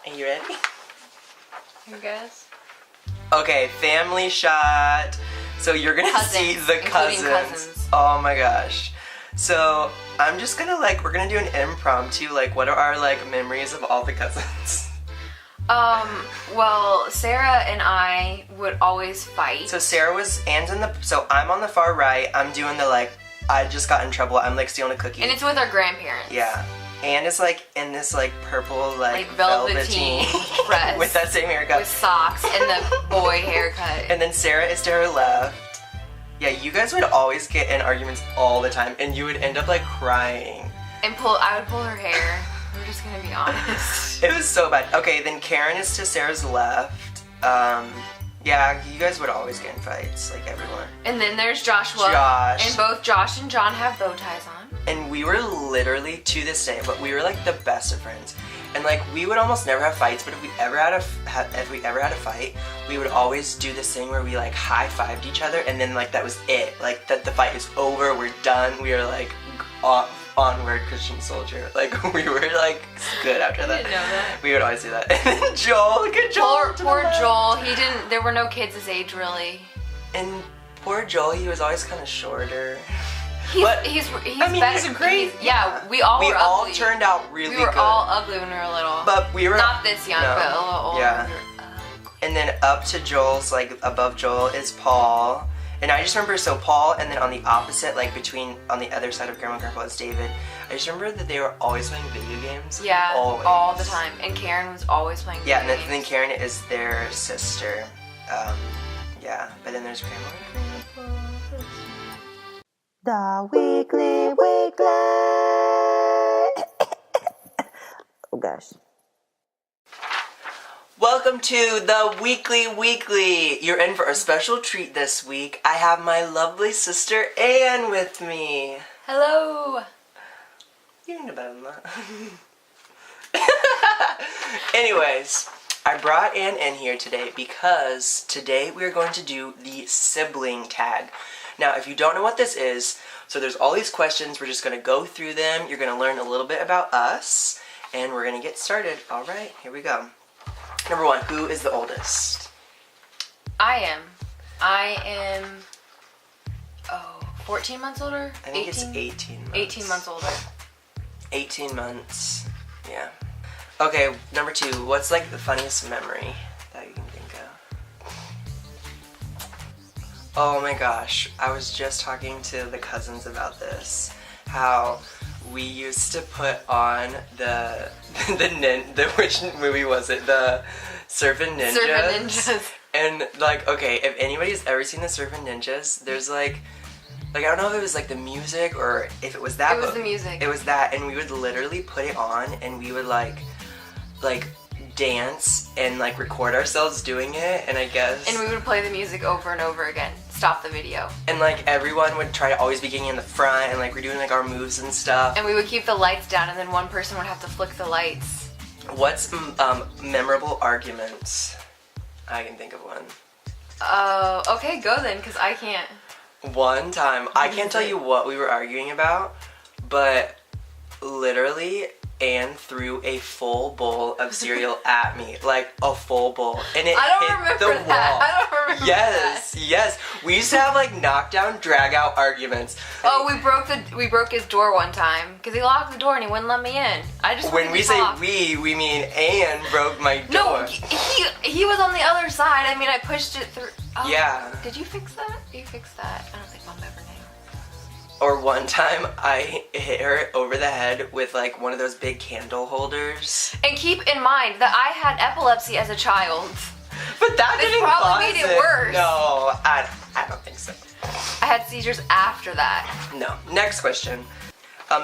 Are you ready? I guess. Okay, family shot. So you're gonna see the cousins. Oh my gosh. So I'm just gonna we're gonna do an impromptu, what are our memories of all the cousins? Well, Sarah and I would always fight. So so I'm on the far right. I'm doing the I just got in trouble. I'm stealing a cookie. And it's with our grandparents. Yeah. And it's in this purple velveteen dress with that same haircut. With socks and the boy haircut. And then Sarah is to her left. Yeah, you guys would always get in arguments all the time and you would end up crying. And I would pull her hair. We're just gonna be honest. It was so bad. Okay, then Karen is to Sarah's left. Yeah, you guys would always get in fights, everyone. And then there's Joshua. And both Josh and John have bow ties on. And we were literally, to this day, but we were the best of friends. And we would almost never have fights, but if we ever had a fight, we would always do this thing where we high-fived each other, and then that was it. That the fight is over, we're done, we are onward, Christian soldier. We were good after that. I didn't know that. We would always do that. And then Joel, look at Joel. Poor Joel, there were no kids his age really. And poor Joel, he was always kind of shorter. He's better. He's great. We all turned out really good. We were all ugly when we were little. But we were not this young, but a little older. Yeah. And then up to Joel's, above Joel is Paul. And I just remember, so Paul, and then on the opposite, on the other side of Grandma and Grandpa is David. I just remember that they were always playing video games. Yeah, always. All the time. And Karen was always playing video games. Yeah, and then Karen is their sister. Yeah, but then there's Grandma and Grandpa. The Weekly. Oh gosh. Welcome to the Weekly. You're in for a special treat this week. I have my lovely sister Anne with me. Hello. You can do better than that. Anyways, I brought Anne in here today because today we're going to do the Sibling Tag. Now, if you don't know what this is, so there's all these questions. We're just going to go through them. You're going to learn a little bit about us, and we're going to get started. All right, here we go. Number 1, who is the oldest? I am, 14 months older? I think it's 18 months. 18 months older. 18 months, yeah. Okay, number 2, what's the funniest memory that you can think of? Oh my gosh, I was just talking to the cousins about this. How we used to put on which movie was it? The Surfing Ninjas. Surfing Ninjas. And okay, if anybody's ever seen the Surfing Ninjas, there's I don't know if it was the music or if it was that. It was the music. It was that, and we would literally put it on and we would dance and record ourselves doing it, and I guess. And we would play the music over and over again. Stop the video. And everyone would try to always be getting in the front, and we're doing our moves and stuff. And we would keep the lights down, and then one person would have to flick the lights. What's memorable arguments? I can think of one. Okay, go then, because I can't. One time, I can't tell you what we were arguing about, but literally Anne threw a full bowl of cereal at me, a full bowl, and it hit the wall. I don't remember that. Yes. We used to have knockdown, drag out arguments. Oh, we broke his door one time because he locked the door and he wouldn't let me in. When we say we mean Anne broke my door. No, he was on the other side. I mean, I pushed it through. Oh, yeah. Did you fix that? You fixed that? I don't think Mom ever knew. Or one time, I hit her over the head with one of those big candle holders. And keep in mind that I had epilepsy as a child. But that didn't probably made it worse. No, I don't think so. I had seizures after that. No. Next question.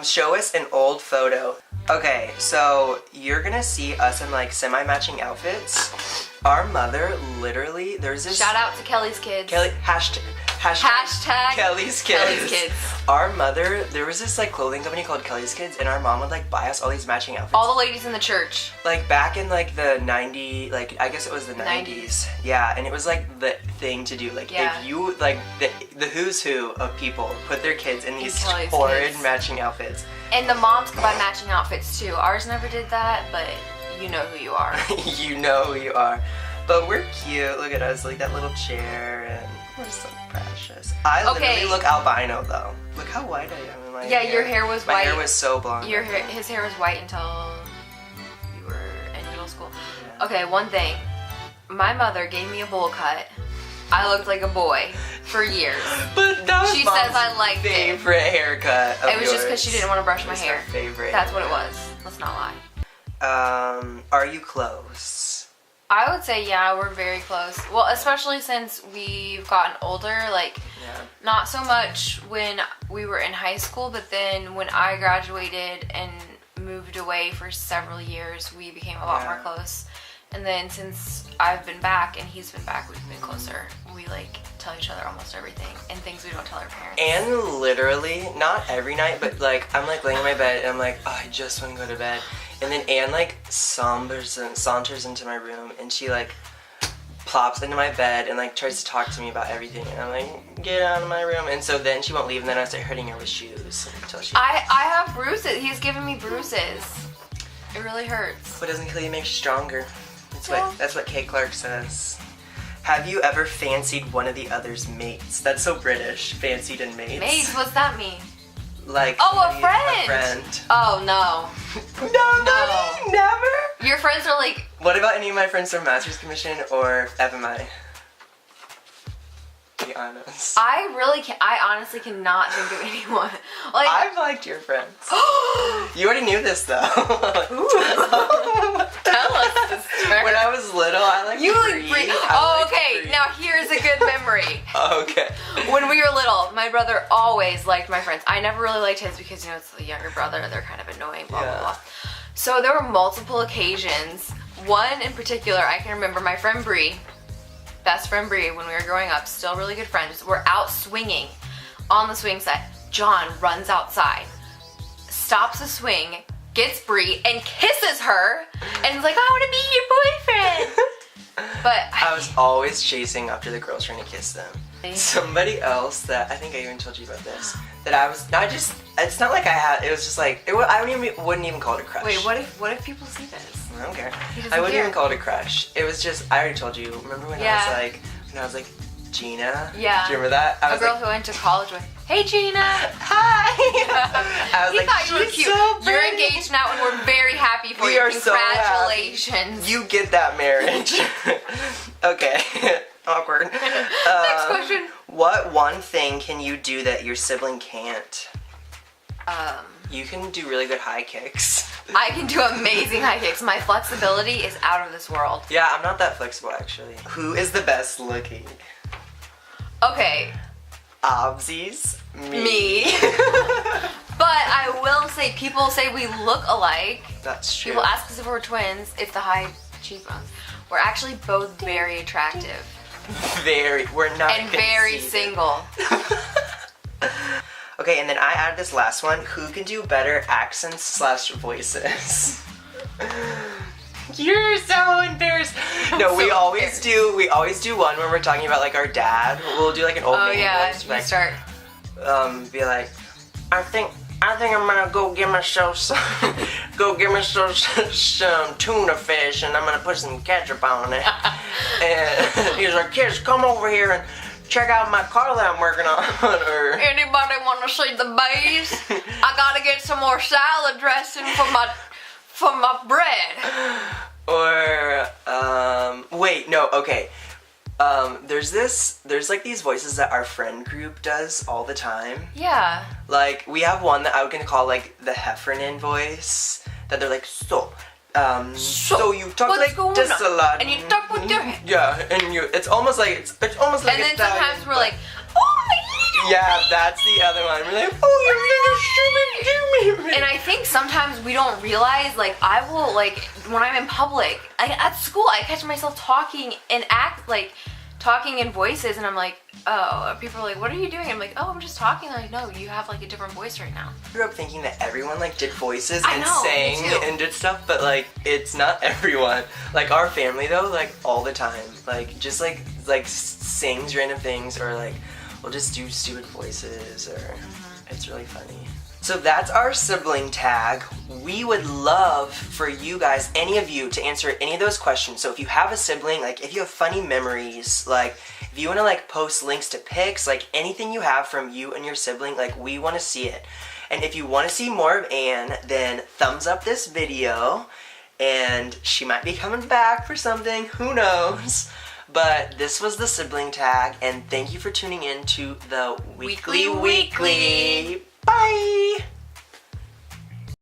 Show us an old photo. Okay, so you're gonna see us in semi-matching outfits. Our mother literally, there's this. Shout out to Kelly's Kids. Hashtag Kelly's Kids. Kelly's Kids. Our mother, there was this clothing company called Kelly's Kids, and our mom would buy us all these matching outfits. All the ladies in the church. Back in the 90s, I guess it was the 90s. Yeah, and it was the thing to do. If you the who's who of people put their kids in these horrid matching outfits. And the moms could buy matching outfits too. Ours never did that, but you know who you are. You know who you are. But we're cute. Look at us, like that little chair, and we're so precious. I literally look albino though. Look how white I am in my hair. Your hair was white. My hair was so blonde. His hair was white until you were in middle school. Yeah. Okay, one thing. My mother gave me a bowl cut. I looked like a boy for years. But that was she says I liked favorite haircut. It was just because she didn't want to brush my hair. Favorite. That's what it was. Let's not lie. Are you close? I would say yeah, we're very close. Well, especially since we've gotten older. Like, not so much when we were in high school, but then when I graduated and moved away for several years, we became a lot more close. And then since I've been back and he's been back, we've been closer. We like tell each other almost everything and things we don't tell our parents. And literally, not every night, but like I'm like laying in my bed and I'm like, oh, I just want to go to bed. And then Anne like saunters into my room and she like plops into my bed and like tries to talk to me about everything. And I'm like, get out of my room. And so then she won't leave and then I start hurting her with shoes until she. I have bruises. He's giving me bruises. It really hurts. What doesn't kill you makes you stronger. That's what Kay Clark says. Have you ever fancied one of the other's mates? That's so British. Fancied and mates. Mates? What's that mean? Like a friend. A friend. Oh no. No, never. Your friends are like. What about any of my friends from Masters Commission or FMI? Be honest. I honestly cannot think of anyone. Like I've liked your friends. You already knew this though. Tell us this story. When I was little, I liked Bree. Oh, okay. Now here's a good memory. Okay. When we were little, my brother always liked my friends. I never really liked his because it's the younger brother. They're kind of annoying. Blah blah blah. So there were multiple occasions. One in particular, I can remember. My friend Bree. Best friend Bree, when we were growing up, still really good friends, we're out swinging on the swing set. John runs outside, stops the swing, gets Bree, and kisses her, and is like, I want to be your boyfriend. But I was always chasing after the girls trying to kiss them. Somebody else that, I think I even told you about this, that I was, it's not like I had, it was just like, I wouldn't even call it a crush. Wait, what if people see this? I don't care. I wouldn't even call it a crush. It was just, I already told you, remember when I was like, Gina? Yeah. Do you remember that? A girl who I went to college with. Hey Gina! Hi! I was thought you were cute. So You're engaged now and we're very happy for you. We are so happy. Congratulations. You get that marriage. Okay. Awkward. Next question. What one thing can you do that your sibling can't? You can do really good high kicks. I can do amazing high kicks. My flexibility is out of this world. Yeah, I'm not that flexible actually. Who is the best looking? Okay. Obsies. Me. But I will say, people say we look alike. That's true. People ask us if we're twins. It's the high cheekbones. We're actually both very attractive. We're not. And very single. Okay, and then I added this last one. Who can do better accents / voices? You're so embarrassed. No, we always do one when we're talking about like our dad. We'll do like an old man voice. You start. Be like, I think I'm gonna go get myself some tuna fish, and I'm gonna put some ketchup on it. And he's like, kids, come over here and check out my car that I'm working on. Or anybody want to see the base? I gotta get some more salad dressing for my bread. Or wait, no, okay. There's like these voices that our friend group does all the time. Yeah. Like we have one that I would call like the Heffernan voice. That they're like, so you talk like this a lot. And you talk with your head. Yeah, and it's almost like And then sometimes we're like, oh my. Yeah, that's the other one. We're like, oh, you're stupid. And I think sometimes we don't realize, like, I will, like, when I'm in public, at school, I catch myself talking and talking in voices, and I'm like, oh, people are like, what are you doing? I'm like, oh, I'm just talking. They're like, no, you have like a different voice right now. I grew up thinking that everyone like did voices I and know, sang and did stuff, but like it's not everyone. Like our family though, like all the time, like just like sings random things, or like we'll just do stupid voices, or it's really funny. So that's our sibling tag. We would love for you guys, any of you, to answer any of those questions. So if you have a sibling, like if you have funny memories, like if you want to like post links to pics, like anything you have from you and your sibling, like we want to see it. And if you want to see more of Anne, then thumbs up this video, and she might be coming back for something, who knows. But this was the sibling tag, and thank you for tuning in to the Weekly. Weekly. Bye!